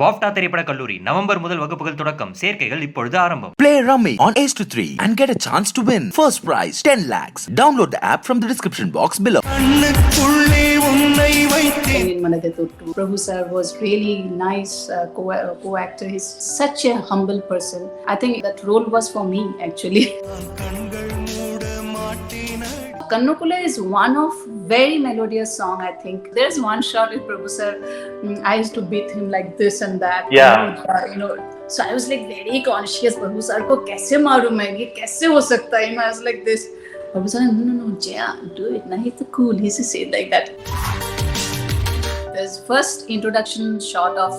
BAFTA திரைப்பட கல்லூரி November முதல் வகுப்புகள் தொடக்கம். சேர்க்கைகள் இப்பொழுது ஆரம்பம். Play Rummy on Ace to 3 and get a chance to win. First prize 10 lakhs. Download the app from the description box below. Pennin Manade Thottu. Prabhu sir was really nice co-actor. He's such a humble person. I think that role was for me actually. Kannukule is one of very melodious song. I think there's one shot with Prabhu sir. I used to beat him like this and that. You know. So I was like very conscious. Prabhu sir ko kaise maru main? Ye kaise ho sakta hai? I was like this. Prabhu sir, no, Jaya, do it. Nah, he's cool. He used to say it like that. There's first introduction shot of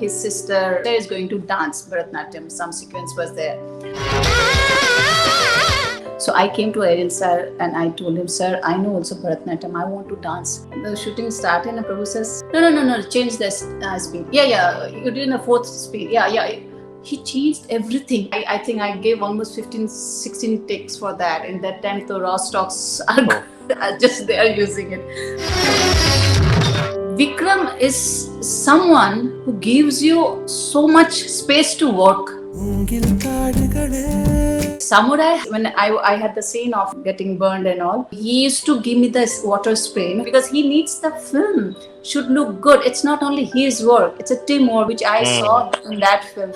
his sister is going to dance Bharatanatyam. Some sequence was there. So I came to Ariel sir and I told him, sir, I know also Bharatanatyam. I want to dance. The shooting started and Prabhu says, no, change this speed. Yeah, you did in a fourth speed. Yeah. He changed everything. I think I gave almost 16 takes for that. In that time, the raw stocks are just there using it. Vikram is someone who gives you so much space to work. Samurai, when I had the scene of getting burned and all, he used to give me this water spray because he needs the film should look good. It's not only his work, it's a teamwork which I saw in that film.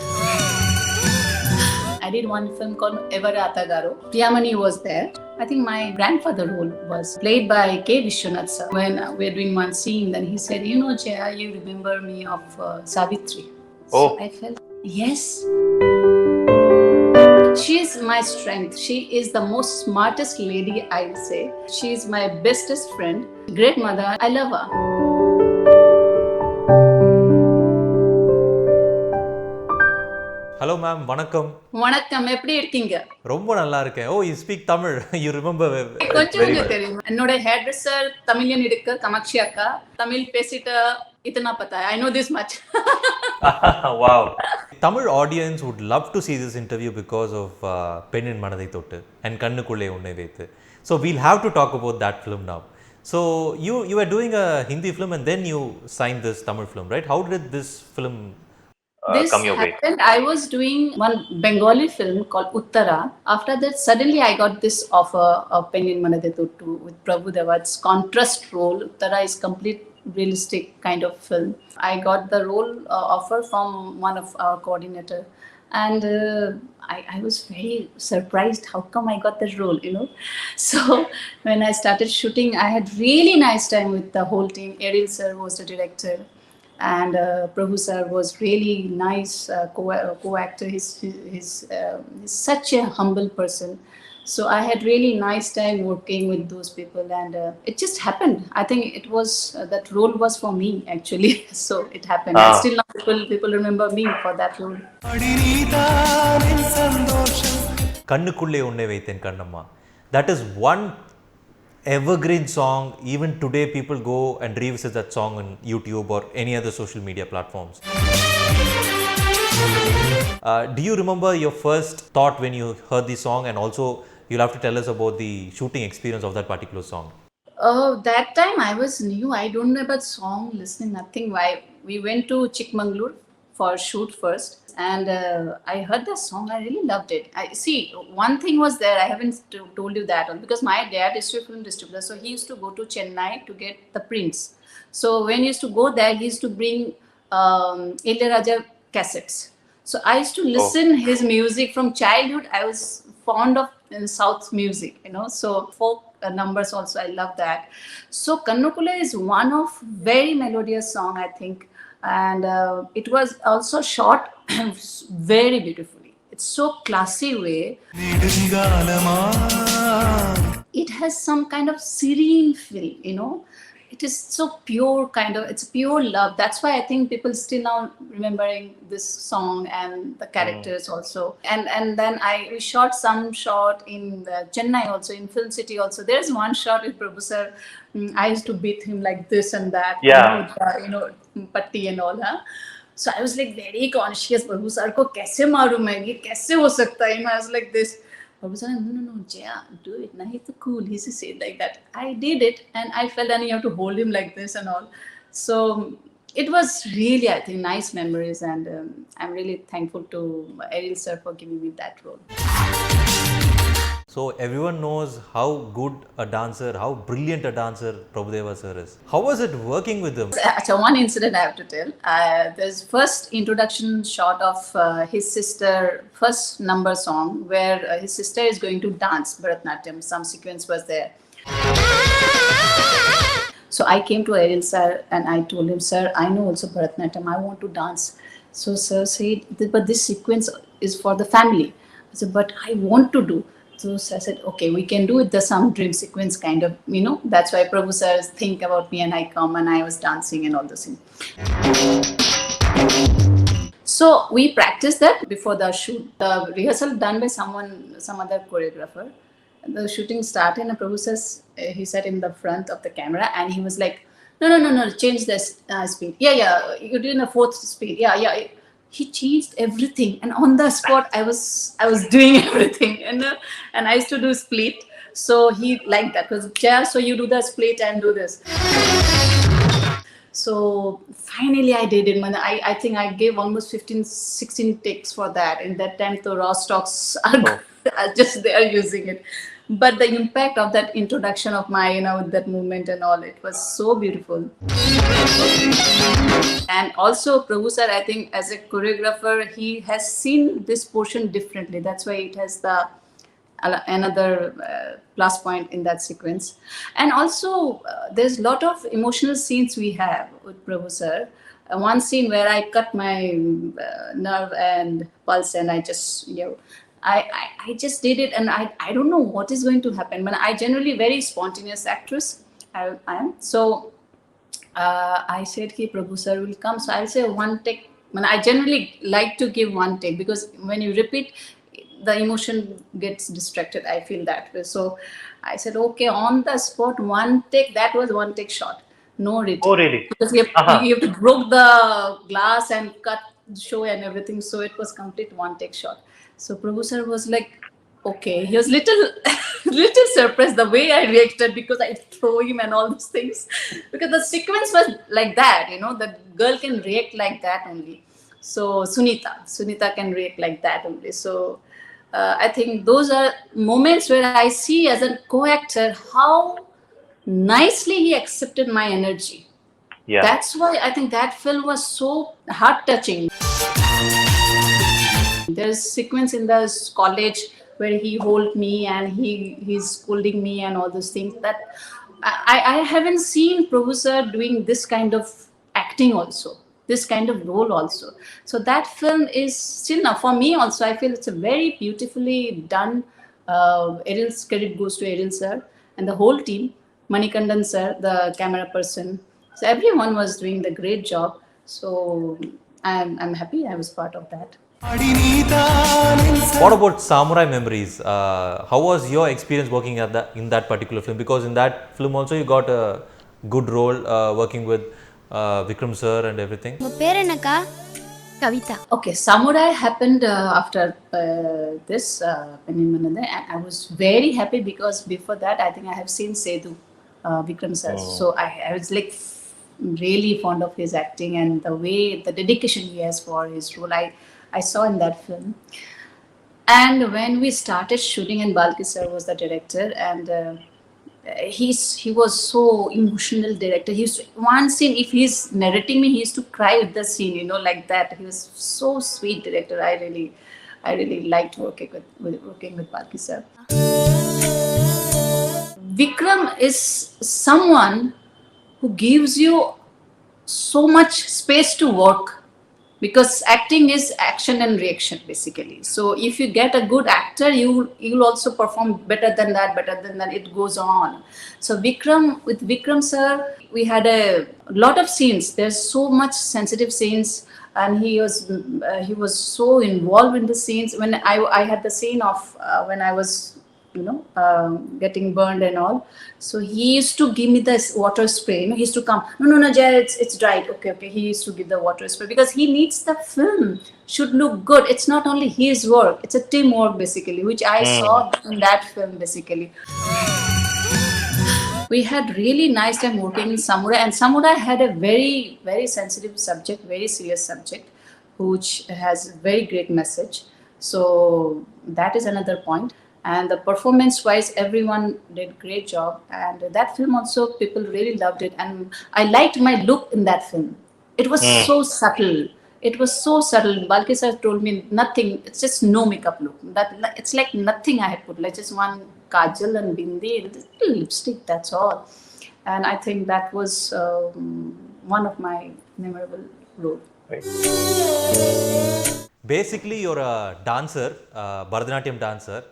I did one film called Evara Atagaro. Priyamani was there. I think my grandfather role was played by K. Vishwanath sir. When we were doing one scene, then he said, you know, Jaya, you remember me of Savitri. So I felt, yes. She is my strength. She is the most smartest lady, I would say. She is my bestest friend. Great mother. I love her. Hello ma'am, வணக்கம். வணக்கம், எப்படி இருக்கீங்க? ரொம்ப நல்லா இருக்கேன். Oh, you speak Tamil. You remember கொஞ்சம் தெரியும். என்னோட ஹேர் ட்ரெஸ்ஸர் தமிழியன் இருக்கு, கமாட்சி அக்கா. தமிழ் பேசிட்டு इतना पता है. I know this much. Wow. Tamil audience would love to see this interview because of Pennin Manade Thottu and Kannukulle Unnai Veithu. So we'll have to talk about that film now. So you were doing a Hindi film and then you signed this Tamil film, right? How did this film come your way? I was doing one Bengali film called Uttara. After that, suddenly I got this offer of Pennin Manade Thottu with Prabhu Deva's contrast role. Uttara is complete realistic kind of film. I got the role offer from one of our coordinator, and I was very surprised. How come I got that role? You know, so when I started shooting, I had really nice time with the whole team. Ariel sir was the director, and Prabhu sir was really nice co-actor. He's such a humble person. So I had really nice time working with those people, and it just happened. I think it was that role was for me actually. So it happened. And still now people remember me for that role. Kannukulle Unnai Veithen Kannamma. That is one evergreen song. Even today people go and revisit that song on YouTube or any other social media platforms. Do you remember your first thought when you heard the song, and also you'll have to tell us about the shooting experience of that particular song? Oh, that time I was new. I don't know about song, listening, nothing. We went to Chikmagalur for shoot first, and I heard the song. I really loved it. I see one thing was there. I haven't told you that one because my dad is a film distributor, so he used to go to Chennai to get the prints. So when he used to go there, he used to bring Ilayaraja cassettes. So I used to listen his music from childhood. I was fond of South music, you know. So folk numbers also, I love that. So Kannukulle is one of very melodious song, I think, and it was also shot very beautifully. It's so classy way. It has some kind of serene feel, you know. It is so pure kind of, it's pure love. That's why I think people still now remembering this song and the characters also. And then we shot some shot in Chennai also, in Film City also. There's one shot with Prabhu sir. I used to beat him like this and that. You know, patti and all. Huh? So I was like very conscious. Prabhu sir ko kaise maru main? Ye kaise ho sakta hai? I was like this. Prabhu sir, no, Jaya, do it. Nah, he's cool. He used to say it like that. I did it, and I felt that you have to hold him like this and all. So it was really, I think, nice memories, and I'm really thankful to Eril sir for giving me that role. So everyone knows how good a dancer, how brilliant a dancer Prabhudeva sir is. How was it working with him? So one incident I have to tell. There's first introduction shot of his sister, first number song, where his sister is going to dance Bharatanatyam. Some sequence was there. So I came to Eril sir and I told him, sir, I know also Bharatanatyam, I want to dance. So sir said, but this sequence is for the family. I said, but I want to do. So I said, okay, we can do it, the some dream sequence kind of, that's why Prabhu sir think about me and I come and I was dancing and all those things. So we practiced that before the shoot. The rehearsal done by some other choreographer. The shooting started and Prabhu says, he sat in the front of the camera and he was like, no, change the speed. Yeah, you're doing the fourth speed. Yeah. He changed everything, and on the spot I was doing everything, and I used to do split. So he liked that because so you do the split and do this. So finally I did it. I think I gave almost 15-16 takes for that. In that time the raw stocks are just there using it. But the impact of that introduction of my, with that movement and all, it was so beautiful. And also Prabhu sir, I think as a choreographer, he has seen this portion differently. That's why it has the another plus point in that sequence. And also there's a lot of emotional scenes we have with Prabhu sir. One scene where I cut my nerve and pulse, and I just I just did it, and I don't know what is going to happen. But I generally very spontaneous actress. I am. So I said, "Hey, Prabhu sir will come." So I'll say one take. I generally like to give one take because when you repeat, the emotion gets distracted. I feel that way. So I said, "Okay, on the spot, one take." That was one take shot. No retake. Oh, really? Because you have to broke the glass and cut the show and everything. So it was complete one take shot. So Prabhu sir was like, okay. He was little surprised the way I reacted because I throw him and all those things. Because the sequence was like that, the girl can react like that only. So Sunita can react like that only. So I think those are moments where I see as a co-actor how nicely he accepted my energy. Yeah. That's why I think that film was so heart-touching. There's sequence in the college where he hold me and he's scolding me and all those things. That I haven't seen Prabhu sir doing this kind of acting also, this kind of role also. So that film is still now for me also. I feel it's a very beautifully done. Eril's credit goes to Eril sir and the whole team. Manikandan sir, the camera person. So everyone was doing the great job. So I'm happy I was part of that. What about Samurai Memories? How was your experience working in that particular film? Because in that film also you got a good role working with Vikram sir and everything. Kavita. Okay, Samurai happened after this Pennin Manade, and I was very happy because before that I think I have seen Sedu, Vikram sir. So I was like really fond of his acting and the dedication he has for his role. I saw in that film. And when we started shooting, and Balki sir was the director, and he was so emotional director. He used to, one scene, if he's narrating me, he used to cry with the scene, like that. He was so sweet director. I really liked working with Balki sir. Vikram is someone who gives you so much space to work. Because acting is action and reaction basically. So if you get a good actor, you'll also perform better than that. It goes on. So with Vikram sir, we had a lot of scenes. There's so much sensitive scenes, and he was so involved in the scenes. When I had the scene of when I was getting burned and all. So he used to give me this water spray. He used to come, no, Jay, it's dried. Okay. He used to give the water spray because he needs the film should look good. It's not only his work, it's a teamwork basically, which I saw in that film basically. We had really nice time working in Samurai, and Samurai had a very, very sensitive subject, very serious subject, which has very great message. So that is another point. And the performance-wise, everyone did great job, and that film also people really loved it, and I liked my look in that film. It was so subtle. It was so subtle. Balki sir told me nothing. It's just no makeup look. That it's like nothing I had put, like just one kajal and bindi, and lipstick. That's all. And I think that was one of my memorable roles. Basically, you're a dancer, Bharatanatyam dancer.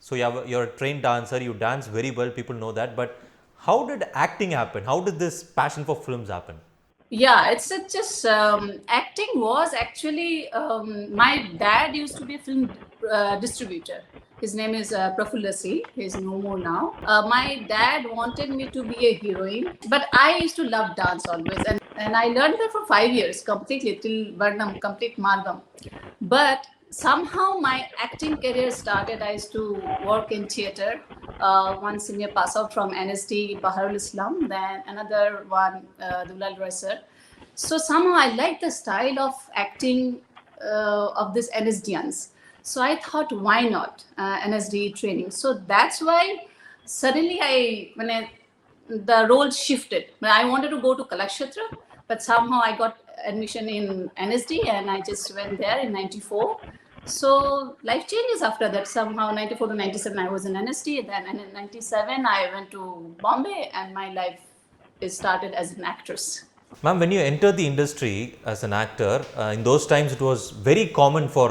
So you're a trained dancer, you dance very well, people know that. But how did acting happen? How did this passion for films happen? Yeah, it's just acting was actually my dad used to be a film distributor. His name is Prafulla C. He's no more now. My dad wanted me to be a heroine, but I used to love dance always, and I learned that for 5 years completely till Varnam, complete Margam. But somehow my acting career started. I used to work in theater. One senior pass out from NSD, Baharul Islam, then another one, Dulal Roy sir. So somehow I liked the style of acting of this NSDians. So I thought, why not NSD training? So that's why suddenly the role shifted. I wanted to go to Kalakshetra, but somehow I got admission in NSD and I just went there in 94. So life changes after that. Somehow 94 to 97 I was in NSD, then in 97 I went to Bombay and my life is started as an actress. Ma'am, when you entered the industry as an actor, in those times it was very common for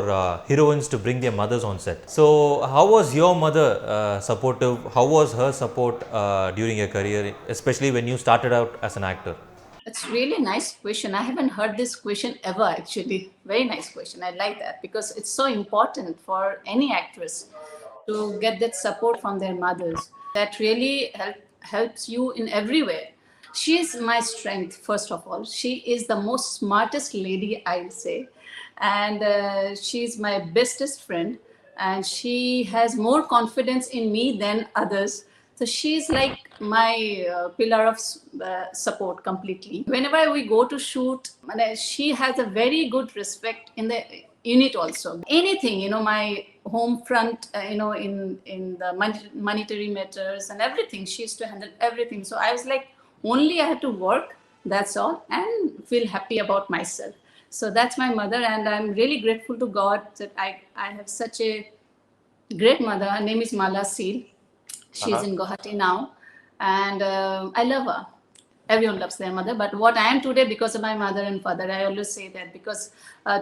heroines to bring their mothers on set. So how was your mother supportive? How was her support during your career, especially when you started out as an actor? It's really nice question. I haven't heard this question ever actually. Very nice question. I like that because it's so important for any actress to get that support from their mothers. That really helps you in every way. She is my strength, first of all. She is the most smartest lady, I'll say. And she's my bestest friend. And she has more confidence in me than others. So she's like my pillar of support completely. Whenever we go to shoot, she has a very good respect in the unit also. Anything, my home front, in the monetary matters and everything, she used to handle everything. So I was like, only I have to work, that's all, and feel happy about myself. So that's my mother, and I'm really grateful to God that I have such a great mother. Her name is Mala Seal. She's in Guwahati now, and I love her. Everyone loves their mother, but what I am today because of my mother and father. I always say that because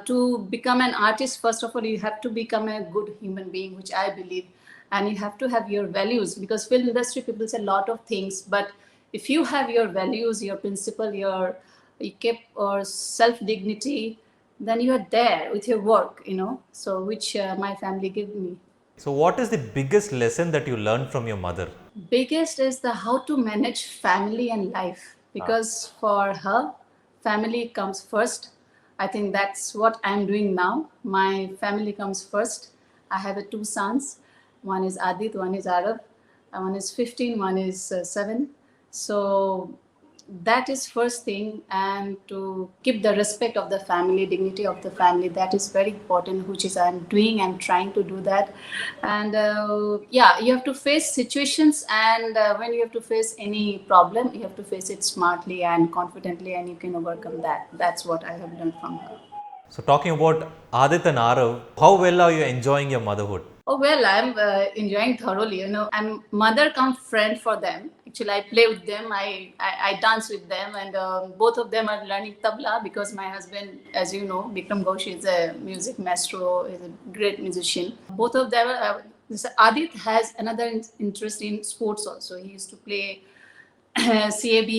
to become an artist, first of all, you have to become a good human being, which I believe, and you have to have your values, because film industry people say a lot of things, but if you have your values, your principle, you keep your self-dignity, then you are there with your work, so which my family gave me. So what is the biggest lesson that you learned from your mother? Biggest is the how to manage family and life, because for her, family comes first. I think that's what I'm doing now. My family comes first. I have two sons. One is Adit, one is Arav. One is 15, one is 7. So that is first thing, and to keep the respect of the family, dignity of the family, that is very important, which is I'm doing and trying to do that. And you have to face situations, and when you have to face any problem, you have to face it smartly and confidently, and you can overcome that. That's what I have learned from her. So talking about Adit and Arav, how well are you enjoying your motherhood? Oh, well, I'm enjoying thoroughly. I'm mother come friend for them. Actually, I play with them. I dance with them, and both of them are learning tabla because my husband, as you know, Bikram Ghosh is a music maestro, is a great musician. Both of them Adit has another interest in sports also. He used to play CAB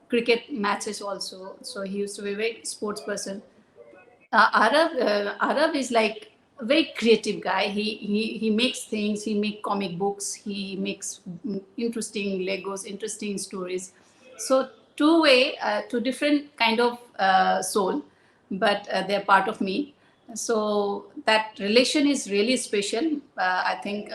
cricket matches also. So he used to be a very sports person. Arav is like a very creative guy. He makes things. He makes comic books. He makes interesting Legos, interesting stories. So two different kind of soul, but they're part of me. So that relation is really special. I think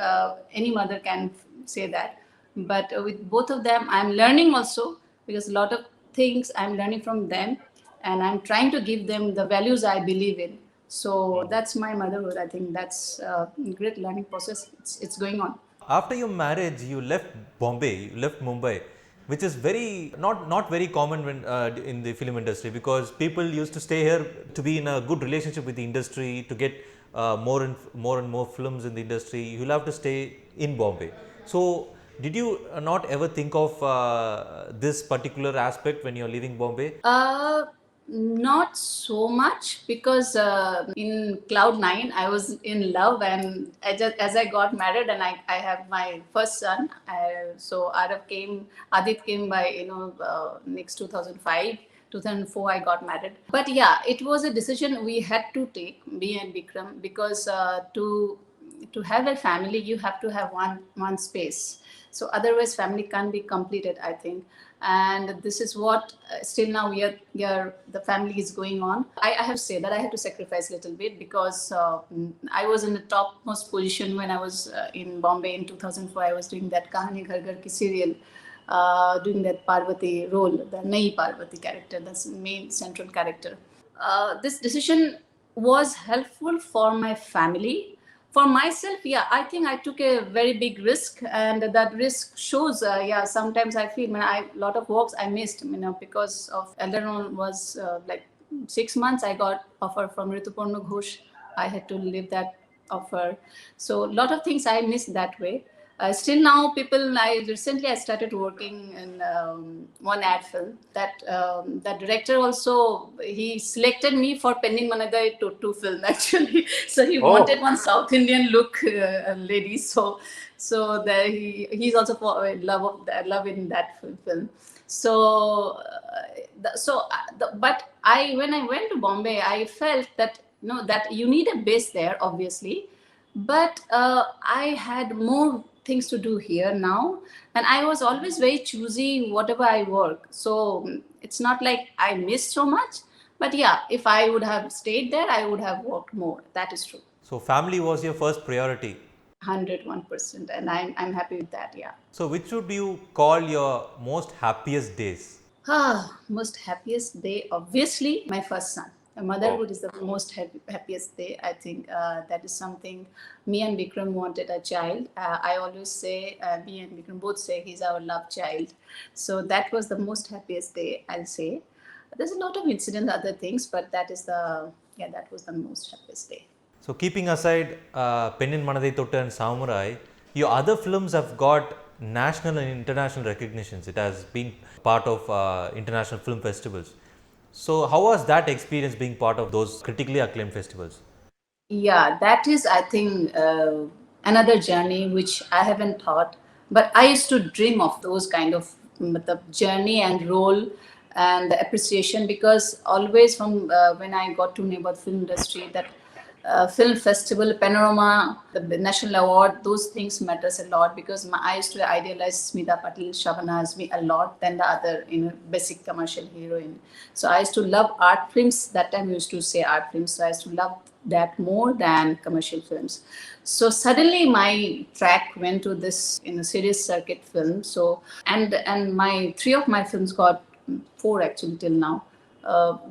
any mother can say that. But with both of them, I'm learning also, because a lot of things I'm learning from them, and I'm trying to give them the values I believe in. So that's my motherhood. I think that's a great learning process. It's going on. After your marriage, you left Bombay, you left Mumbai, which is very not very common when in the film industry, because people used to stay here to be in a good relationship with the industry, to get more and more films in the industry. You'll have to stay in Bombay. So, did you not ever think of this particular aspect when you're leaving Bombay? Not so much, because in Cloud9 I was in love, and as I got married and I have my first son. So Adit came by next 2005. 2004 I got married. But yeah, it was a decision we had to take, me and Vikram, because to have a family you have to have one space. So otherwise family can't be completed, I think. And this is what still now the family is going on. I have to say that I had to sacrifice a little bit, because I was in the topmost position when I was in Bombay in 2004. I was doing that Kahani Ghar Ghar Ki serial, doing that Parvati role, the Nayi Parvati character, that's the main central character. This decision was helpful for my family. For myself, yeah, I think I took a very big risk, and that risk shows. Sometimes I feel when a lot of works I missed, because of Eldaron was like 6 months. I got offer from Rituparna Ghosh. I had to leave that offer. So a lot of things I missed that way. Still now, recently I started working in one ad film. That director also, he selected me for Pennin Manadai to film actually. So he wanted one South Indian look lady. So that he's also for love in that film. But when I went to Bombay, I felt that that you need a base there, obviously. But I had more things to do here now, and I was always very choosy whatever I work. So it's not like I missed so much, but yeah, if I would have stayed there, I would have worked more. That is true. So, family was your first priority. 101%, and I'm happy with that. Yeah. So, which would you call your most happiest days? Most happiest day, obviously, my first son. Motherhood is the most happiest day. I think that is something me and Vikram wanted a child. I always say, me and Vikram both say he's our love child. So that was the most happiest day, I'll say. There's a lot of incidents, other things, but that was the most happiest day. So, keeping aside Pennin Manadai Thottu and Samurai, your other films have got national and international recognitions. It has been part of international film festivals. So, how was that experience being part of those critically acclaimed festivals? Yeah, that is, I think, another journey which I haven't thought, but I used to dream of those kind of the journey and role and the appreciation, because always from when I got to know about film industry, that film festival, panorama, the national award, those things matters a lot, because I used to idealize Smita Patil, Shabana Azmi a lot than the other basic commercial heroine. So I used to love art films. That time we used to say art films. So I used to love that more than commercial films. So suddenly my track went to this in a series circuit film. So and three of my films got 4 actually till now.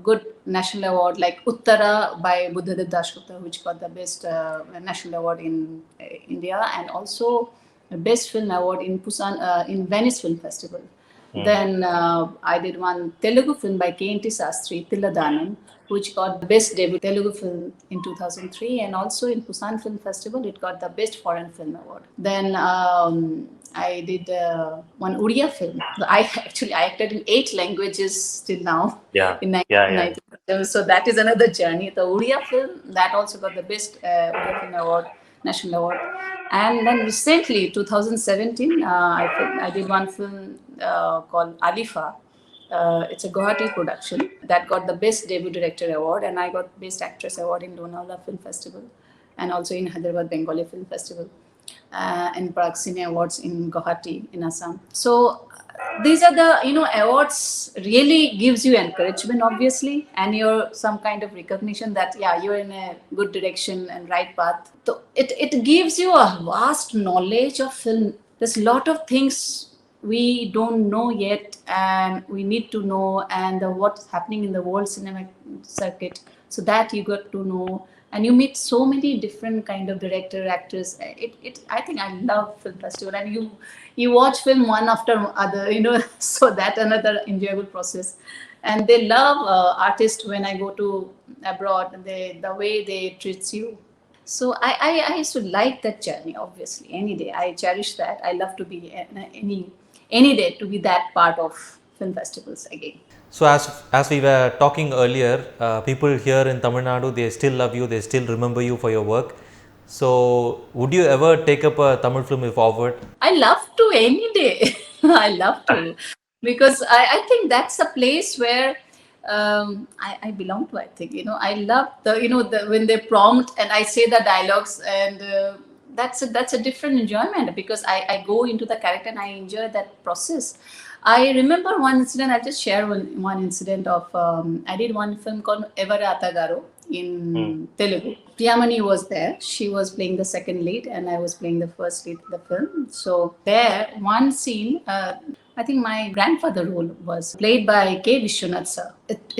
Good national award like Uttara by Buddhadev Dasgupta, which got the best national award in India, and also the best film award in Busan in Venice Film Festival. Then I did one Telugu film by K.N.T. Sastry, Tilladanam, which got the best debut Telugu film in 2003, and also in Busan Film Festival it got the best foreign film award. Then I did one Uriya film. I acted in 8 languages till now. Yeah. In 1997. So that is another journey. The Uriya film, that also got the best Uriya film award, national award. And then recently, 2017, I did one film called Alifa. It's a Guwahati production that got the best debut director award, and I got best actress award in Lonavala Film Festival, and also in Hyderabad Bengali Film Festival, and Parag Cine Awards in Guwahati in Assam. So these are the awards really gives you encouragement, obviously, and you're some kind of recognition that you're in a good direction and right path. So it gives you a vast knowledge of film there's a lot of things we don't know yet, and we need to know, and what's happening in the world cinema circuit, so that you got to know, and you meet so many different kind of director, actors. I think I love film festival, and you watch film one after other, so that another enjoyable process. And they love artists when I go to abroad, and the way they treats you. So I used to like that journey, obviously, any day. I cherish that. I love to be any day to be that part of film festivals again. So as we were talking earlier, people here in Tamil Nadu, they still love you, they still remember you for your work. So would you ever take up a Tamil film forward? I love to any day. I love to, because I think that's a place where I belong to. I think I love the when they prompt and I say the dialogues, and that's a different enjoyment, because I go into the character and I enjoy that process. I remember one incident. I'll just share one incident of I did one film called Evara Atagaru in Telugu. Priyamani was there. She was playing the second lead, and I was playing the first lead of the film. So there, one scene, I think my grandfather role was played by K. Vishwanath sir.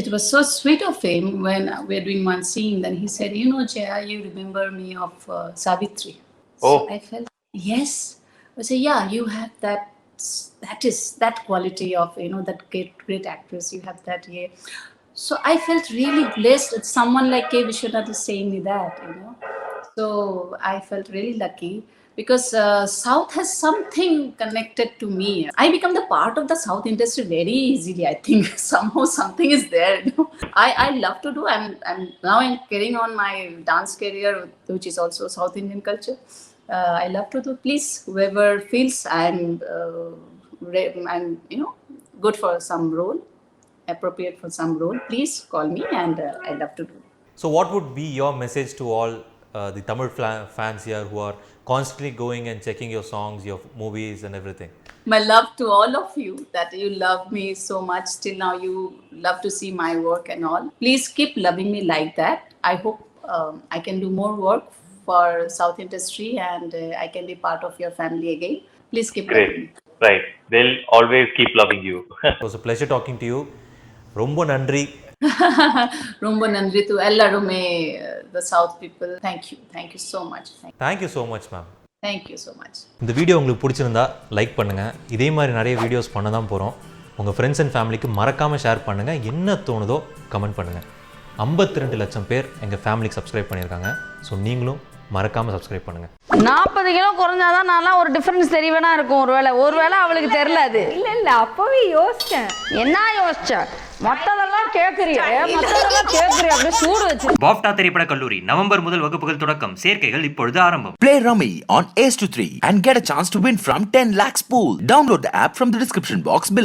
It was so sweet of him when we were doing one scene. Then he said, Jaya, you remember me of Savitri. So I felt, yes. I said, yeah, you have that quality of, that great actress. You have that, yeah. So I felt really blessed that someone like K. Vishwanath is saying me that, So I felt really lucky, because South has something connected to me. I become the part of the South industry very easily, I think. Somehow something is there. I love to do. I'm now carrying on my dance career, which is also South Indian culture. I love to do. Please, whoever feels I'm good for some role, appropriate for some role, please call me, and I love to do. So what would be your message to all the Tamil fans here who are constantly going and checking your songs, your movies and everything? My love to all of you, that you love me so much. Till now you love to see my work and all. Please keep loving me like that. I hope I can do more work for South industry, and I can be part of your family again. Please keep loving me. Right. They'll always keep loving you. It was a pleasure talking to you. Rombo nandri. Rombo nandri to ellarume, the South people. Thank you so much. Thank you so much, ma'am. Thank you so much. இந்த video உங்களுக்கு பிடிச்சிருந்தா like பண்ணுங்கள். இதே மாதிரி நிறைய videos பண்ண தான் போகிறோம். உங்கள் ஃப்ரெண்ட்ஸ் அண்ட் ஃபேமிலிக்கு மறக்காமல் ஷேர் பண்ணுங்கள். என்ன தோணுதோ கமெண்ட் பண்ணுங்கள். 52 லட்சம் பேர் எங்கள் ஃபேமிலிக்கு சப்ஸ்கிரைப் பண்ணியிருக்காங்க. ஸோ நீங்களும் மறக்காமல் சப்ஸ்கிரைப் பண்ணுங்கள். 40 கிலோ குறைஞ்சாதான் நான்லாம் ஒரு டிஃபரன்ஸ் தெரியவேனா இருக்கும். ஒருவேளை அவளுக்கு தெரியல. அது இல்ல அப்பவே யோசிச்சேன். என்ன யோசிச்ச? மத்ததெல்லாம் கேக்குறியே அப்படியே சூடு வச்சு. பாஃப்டா திரைப்பட கல்லூரி நவம்பர் முதல் வகுப்புகள் தொடக்கம். சேர்க்கைகள் இப்பொழுது ஆரம்பம். Play Rummy on Ace to 3 and get a chance to win from 10 lakhs pool. Download the app from the description box below.